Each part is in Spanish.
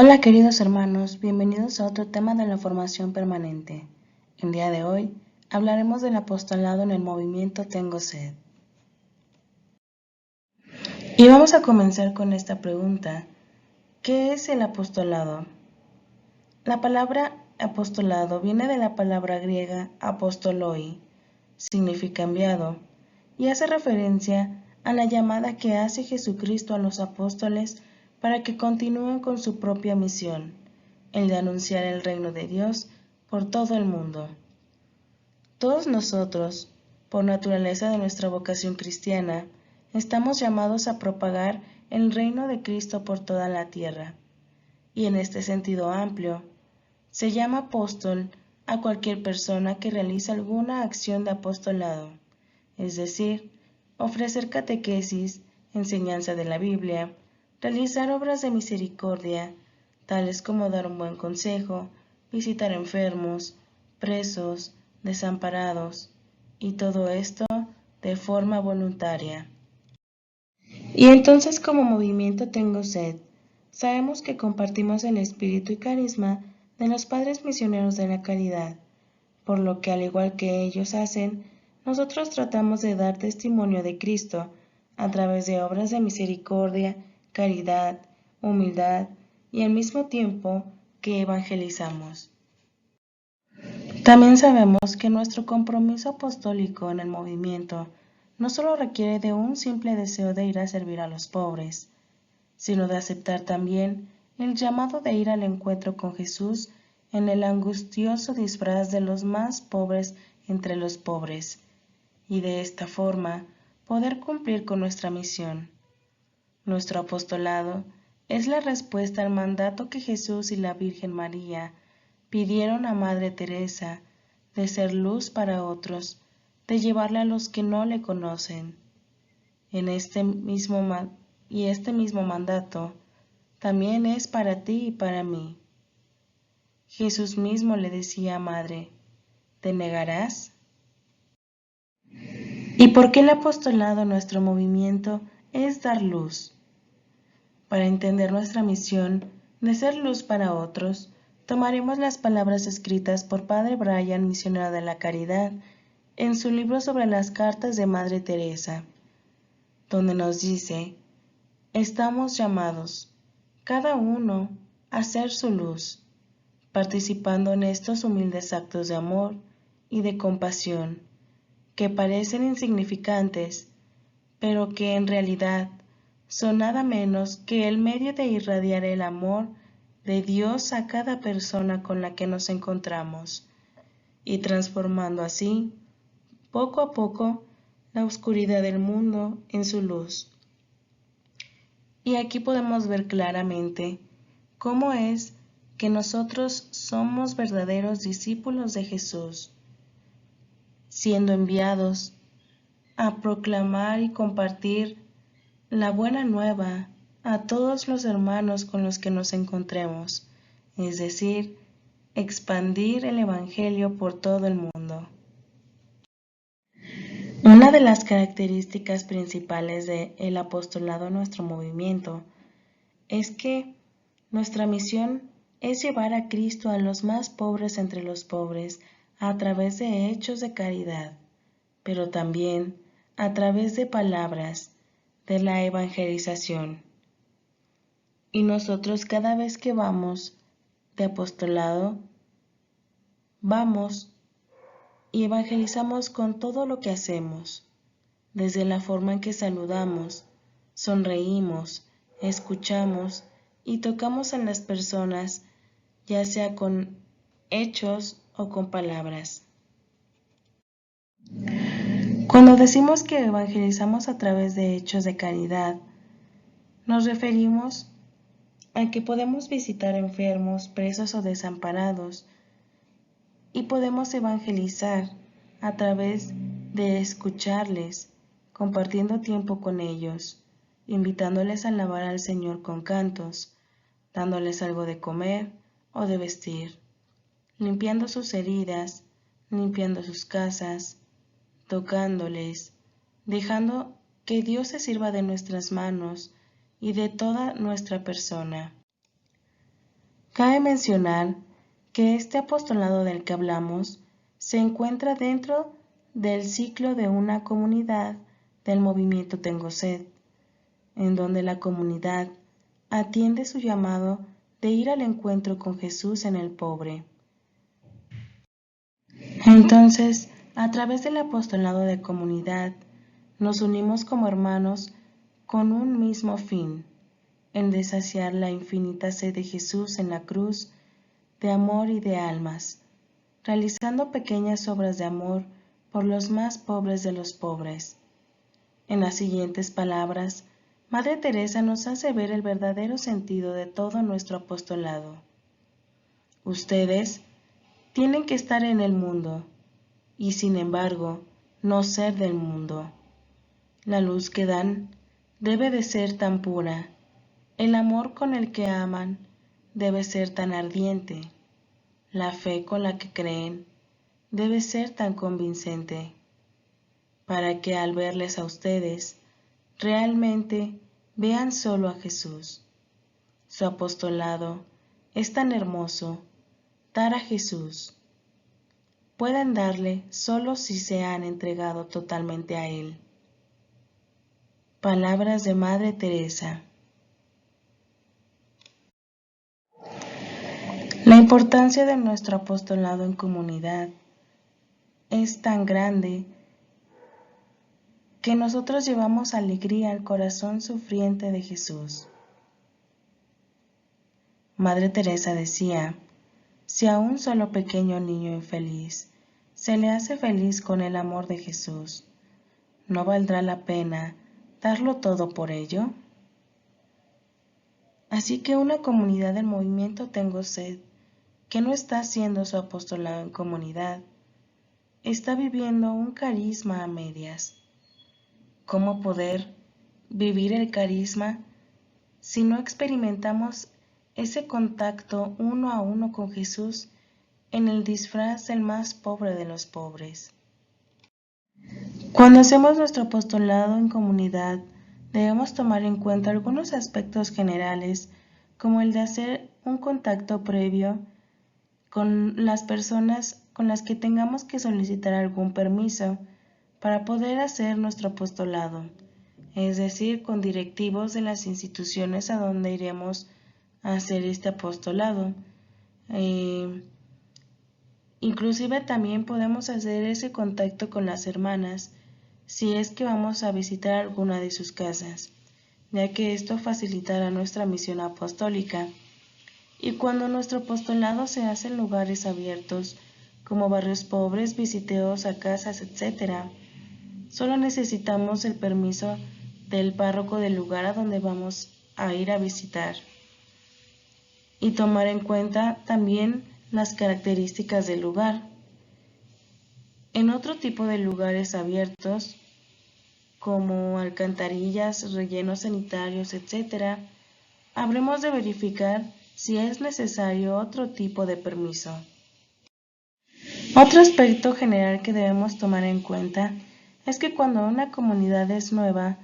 Hola queridos hermanos, bienvenidos a otro tema de la formación permanente. El día de hoy hablaremos del apostolado en el movimiento Tengo Sed. Y vamos a comenzar con esta pregunta: ¿qué es el apostolado? La palabra apostolado viene de la palabra griega apostoloi, significa enviado, y hace referencia a la llamada que hace Jesucristo a los apóstoles para que continúen con su propia misión, el de anunciar el reino de Dios por todo el mundo. Todos nosotros, por naturaleza de nuestra vocación cristiana, estamos llamados a propagar el reino de Cristo por toda la tierra, y en este sentido amplio, se llama apóstol a cualquier persona que realiza alguna acción de apostolado, es decir, ofrecer catequesis, enseñanza de la Biblia, realizar obras de misericordia, tales como dar un buen consejo, visitar enfermos, presos, desamparados, y todo esto de forma voluntaria. Y entonces, como movimiento Tengo Sed, sabemos que compartimos el espíritu y carisma de los padres misioneros de la caridad, por lo que al igual que ellos hacen, nosotros tratamos de dar testimonio de Cristo a través de obras de misericordia, caridad, humildad y al mismo tiempo que evangelizamos. También sabemos que nuestro compromiso apostólico en el movimiento no solo requiere de un simple deseo de ir a servir a los pobres, sino de aceptar también el llamado de ir al encuentro con Jesús en el angustioso disfraz de los más pobres entre los pobres, y de esta forma poder cumplir con nuestra misión. Nuestro apostolado es la respuesta al mandato que Jesús y la Virgen María pidieron a Madre Teresa de ser luz para otros, de llevarle a los que no le conocen. Este mismo mandato también es para ti y para mí. Jesús mismo le decía a Madre: ¿te negarás? ¿Y por qué el apostolado, nuestro movimiento, es dar luz? Para entender nuestra misión de ser luz para otros, tomaremos las palabras escritas por Padre Brian, misionero de la caridad, en su libro sobre las cartas de Madre Teresa, donde nos dice: estamos llamados, cada uno, a ser su luz, participando en estos humildes actos de amor y de compasión, que parecen insignificantes, pero que en realidad son nada menos que el medio de irradiar el amor de Dios a cada persona con la que nos encontramos, y transformando así, poco a poco, la oscuridad del mundo en su luz. Y aquí podemos ver claramente cómo es que nosotros somos verdaderos discípulos de Jesús, siendo enviados a proclamar y compartir la buena nueva a todos los hermanos con los que nos encontremos, es decir, expandir el Evangelio por todo el mundo. Una de las características principales del apostolado en nuestro movimiento es que nuestra misión es llevar a Cristo a los más pobres entre los pobres a través de hechos de caridad, pero también a través de palabras, de la evangelización. Y nosotros cada vez que vamos de apostolado, vamos y evangelizamos con todo lo que hacemos, desde la forma en que saludamos, sonreímos, escuchamos y tocamos en las personas, ya sea con hechos o con palabras. Cuando decimos que evangelizamos a través de hechos de caridad, nos referimos a que podemos visitar enfermos, presos o desamparados, y podemos evangelizar a través de escucharles, compartiendo tiempo con ellos, invitándoles a alabar al Señor con cantos, dándoles algo de comer o de vestir, limpiando sus heridas, limpiando sus casas, tocándoles, dejando que Dios se sirva de nuestras manos y de toda nuestra persona. Cabe mencionar que este apostolado del que hablamos se encuentra dentro del ciclo de una comunidad del movimiento Tengo Sed, en donde la comunidad atiende su llamado de ir al encuentro con Jesús en el pobre. Entonces, a través del apostolado de comunidad, nos unimos como hermanos con un mismo fin, el de saciar la infinita sed de Jesús en la cruz, de amor y de almas, realizando pequeñas obras de amor por los más pobres de los pobres. En las siguientes palabras, Madre Teresa nos hace ver el verdadero sentido de todo nuestro apostolado. Ustedes tienen que estar en el mundo y, sin embargo, no ser del mundo. La luz que dan debe de ser tan pura, el amor con el que aman debe ser tan ardiente, la fe con la que creen debe ser tan convincente, para que al verles a ustedes, realmente vean solo a Jesús. Su apostolado es tan hermoso, dar a Jesús. Pueden darle solo si se han entregado totalmente a Él. Palabras de Madre Teresa. La importancia de nuestro apostolado en comunidad es tan grande que nosotros llevamos alegría al corazón sufriente de Jesús. Madre Teresa decía, si a un solo pequeño niño infeliz se le hace feliz con el amor de Jesús, ¿no valdrá la pena darlo todo por ello? Así que una comunidad del movimiento Tengo Sed, que no está haciendo su apostolado en comunidad, está viviendo un carisma a medias. ¿Cómo poder vivir el carisma si no experimentamos ese contacto uno a uno con Jesús en el disfraz del más pobre de los pobres? Cuando hacemos nuestro apostolado en comunidad, debemos tomar en cuenta algunos aspectos generales, como el de hacer un contacto previo con las personas con las que tengamos que solicitar algún permiso para poder hacer nuestro apostolado, es decir, con directivos de las instituciones a donde iremos a hacer este apostolado. Inclusive también podemos hacer ese contacto con las hermanas si es que vamos a visitar alguna de sus casas, ya que esto facilitará nuestra misión apostólica. Y cuando nuestro apostolado se hace en lugares abiertos, como barrios pobres, visiteos a casas, etc., solo necesitamos el permiso del párroco del lugar a donde vamos a ir a visitar. Y tomar en cuenta también las características del lugar. En otro tipo de lugares abiertos, como alcantarillas, rellenos sanitarios, etc., habremos de verificar si es necesario otro tipo de permiso. Otro aspecto general que debemos tomar en cuenta es que cuando una comunidad es nueva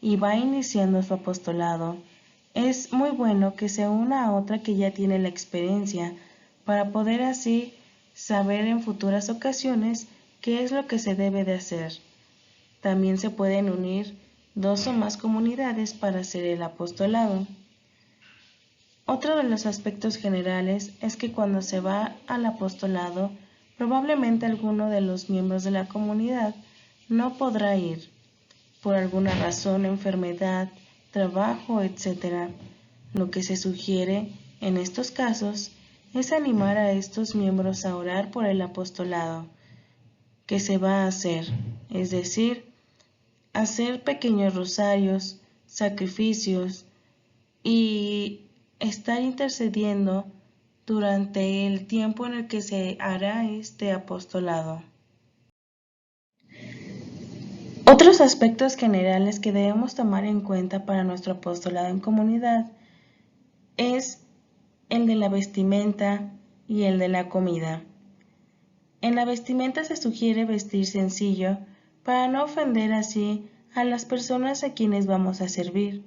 y va iniciando su apostolado, es muy bueno que se una a otra que ya tiene la experiencia para poder así saber en futuras ocasiones qué es lo que se debe de hacer. También se pueden unir 2 o más comunidades para hacer el apostolado. Otro de los aspectos generales es que cuando se va al apostolado, probablemente alguno de los miembros de la comunidad no podrá ir, por alguna razón, enfermedad, trabajo, etc. Lo que se sugiere en estos casos es animar a estos miembros a orar por el apostolado que se va a hacer, es decir, hacer pequeños rosarios, sacrificios y estar intercediendo durante el tiempo en el que se hará este apostolado. Otros aspectos generales que debemos tomar en cuenta para nuestro apostolado en comunidad es el de la vestimenta y el de la comida. En la vestimenta se sugiere vestir sencillo para no ofender así a las personas a quienes vamos a servir.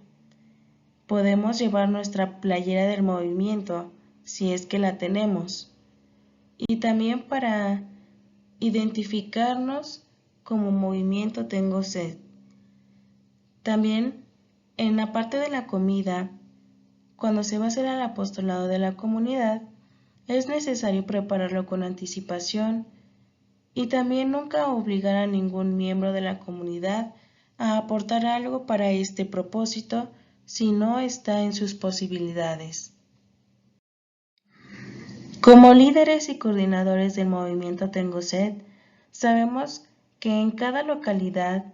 Podemos llevar nuestra playera del movimiento, si es que la tenemos, y también para identificarnos como movimiento Tengo Sed. También en la parte de la comida, cuando se va a hacer el apostolado de la comunidad, es necesario prepararlo con anticipación y también nunca obligar a ningún miembro de la comunidad a aportar algo para este propósito si no está en sus posibilidades. Como líderes y coordinadores del movimiento Tengo Sed, sabemos que en cada localidad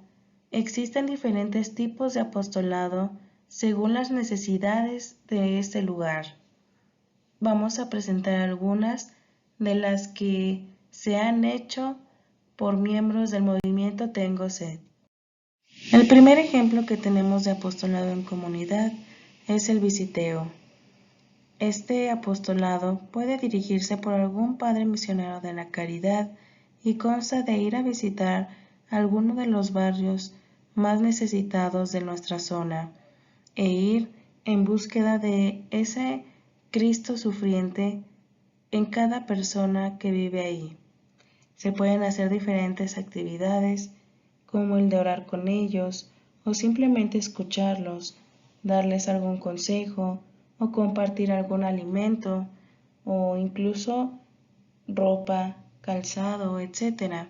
existen diferentes tipos de apostolado según las necesidades de este lugar. Vamos a presentar algunas de las que se han hecho por miembros del movimiento Tengo Sed. El primer ejemplo que tenemos de apostolado en comunidad es el visiteo. Este apostolado puede dirigirse por algún padre misionero de la caridad y consta de ir a visitar alguno de los barrios más necesitados de nuestra zona e ir en búsqueda de ese Cristo sufriente en cada persona que vive ahí. Se pueden hacer diferentes actividades como el de orar con ellos o simplemente escucharlos, darles algún consejo o compartir algún alimento o incluso ropa, calzado, etc.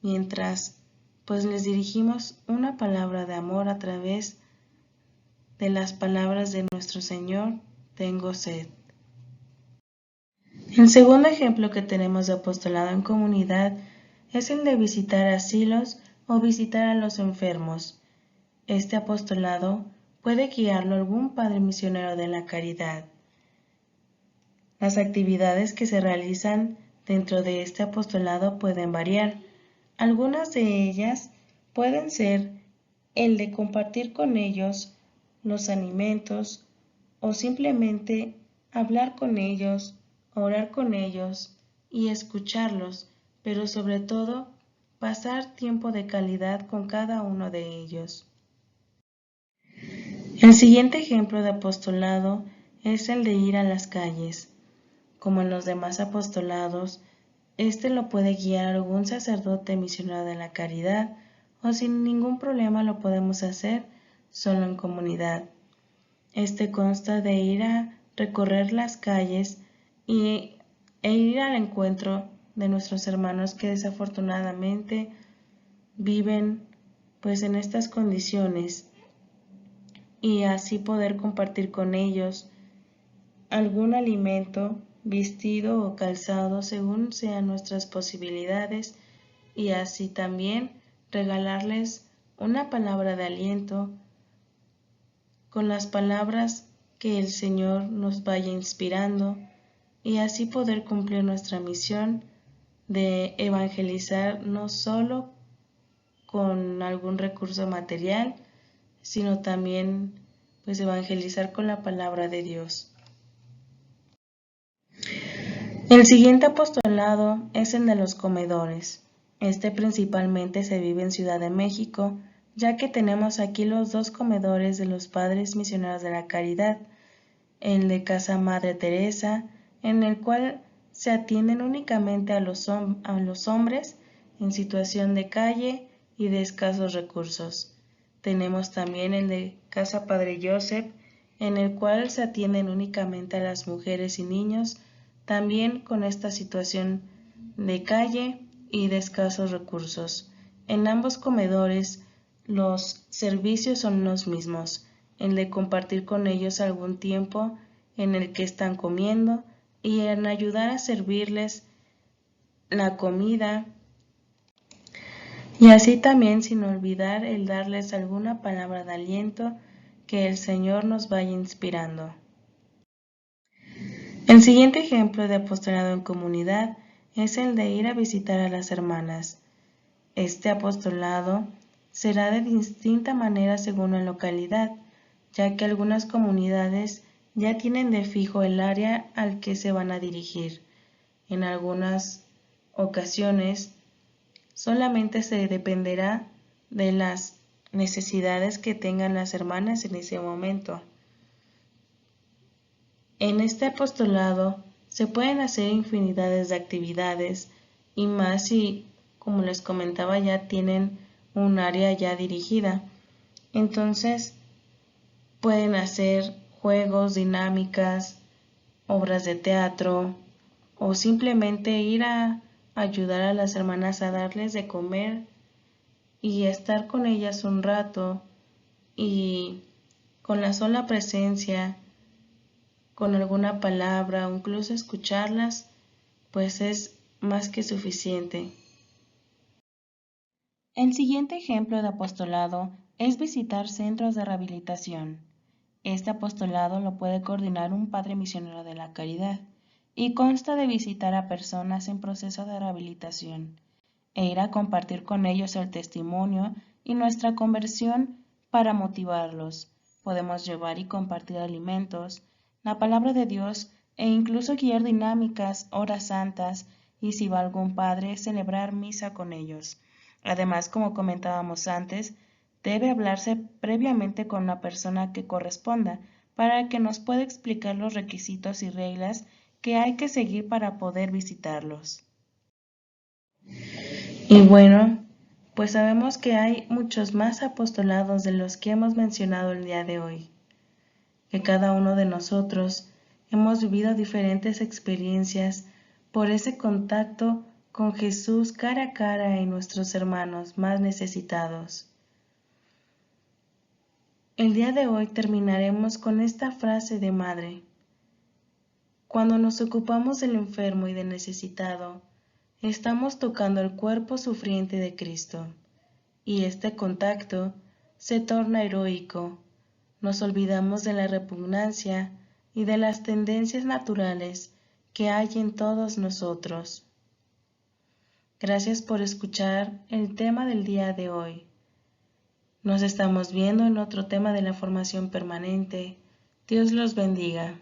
Mientras pues les dirigimos una palabra de amor a través de las palabras de nuestro Señor, tengo sed. El segundo ejemplo que tenemos de apostolado en comunidad es el de visitar asilos o visitar a los enfermos. Este apostolado puede guiarlo algún padre misionero de la caridad. Las actividades que se realizan dentro de este apostolado pueden variar. Algunas de ellas pueden ser el de compartir con ellos los alimentos o simplemente hablar con ellos, orar con ellos y escucharlos, pero sobre todo pasar tiempo de calidad con cada uno de ellos. El siguiente ejemplo de apostolado es el de ir a las calles. Como en los demás apostolados, este lo puede guiar algún sacerdote misionero de la caridad o sin ningún problema lo podemos hacer solo en comunidad. Este consta de ir a recorrer las calles e ir al encuentro de nuestros hermanos que desafortunadamente viven pues en estas condiciones y así poder compartir con ellos algún alimento, vestido o calzado según sean nuestras posibilidades y así también regalarles una palabra de aliento con las palabras que el Señor nos vaya inspirando y así poder cumplir nuestra misión de evangelizar no solo con algún recurso material, sino también pues evangelizar con la palabra de Dios. El siguiente apostolado es el de los comedores. Este principalmente se vive en Ciudad de México, ya que tenemos aquí los dos comedores de los Padres Misioneros de la Caridad, el de Casa Madre Teresa, en el cual se atienden únicamente a los hombres en situación de calle y de escasos recursos. Tenemos también el de Casa Padre Joseph, en el cual se atienden únicamente a las mujeres y niños, también con esta situación de calle y de escasos recursos. En ambos comedores los servicios son los mismos, el de compartir con ellos algún tiempo en el que están comiendo y en ayudar a servirles la comida y así también sin olvidar el darles alguna palabra de aliento que el Señor nos vaya inspirando. El siguiente ejemplo de apostolado en comunidad es el de ir a visitar a las hermanas. Este apostolado será de distinta manera según la localidad, ya que algunas comunidades ya tienen de fijo el área al que se van a dirigir. En algunas ocasiones solamente se dependerá de las necesidades que tengan las hermanas en ese momento. En este apostolado se pueden hacer infinidades de actividades y más si, como les comentaba, ya tienen un área ya dirigida. Entonces, pueden hacer juegos, dinámicas, obras de teatro o simplemente ir a ayudar a las hermanas a darles de comer y estar con ellas un rato y con la sola presencia, con alguna palabra o incluso escucharlas, pues es más que suficiente. El siguiente ejemplo de apostolado es visitar centros de rehabilitación. Este apostolado lo puede coordinar un padre misionero de la caridad y consta de visitar a personas en proceso de rehabilitación e ir a compartir con ellos el testimonio y nuestra conversión para motivarlos. Podemos llevar y compartir alimentos, la palabra de Dios e incluso guiar dinámicas, horas santas y si va algún padre, celebrar misa con ellos. Además, como comentábamos antes, debe hablarse previamente con la persona que corresponda para que nos pueda explicar los requisitos y reglas que hay que seguir para poder visitarlos. Y bueno, pues sabemos que hay muchos más apostolados de los que hemos mencionado el día de hoy, que cada uno de nosotros hemos vivido diferentes experiencias por ese contacto con Jesús cara a cara y nuestros hermanos más necesitados. El día de hoy terminaremos con esta frase de madre. Cuando nos ocupamos del enfermo y del necesitado, estamos tocando el cuerpo sufriente de Cristo, y este contacto se torna heroico. Nos olvidamos de la repugnancia y de las tendencias naturales que hay en todos nosotros. Gracias por escuchar el tema del día de hoy. Nos estamos viendo en otro tema de la formación permanente. Dios los bendiga.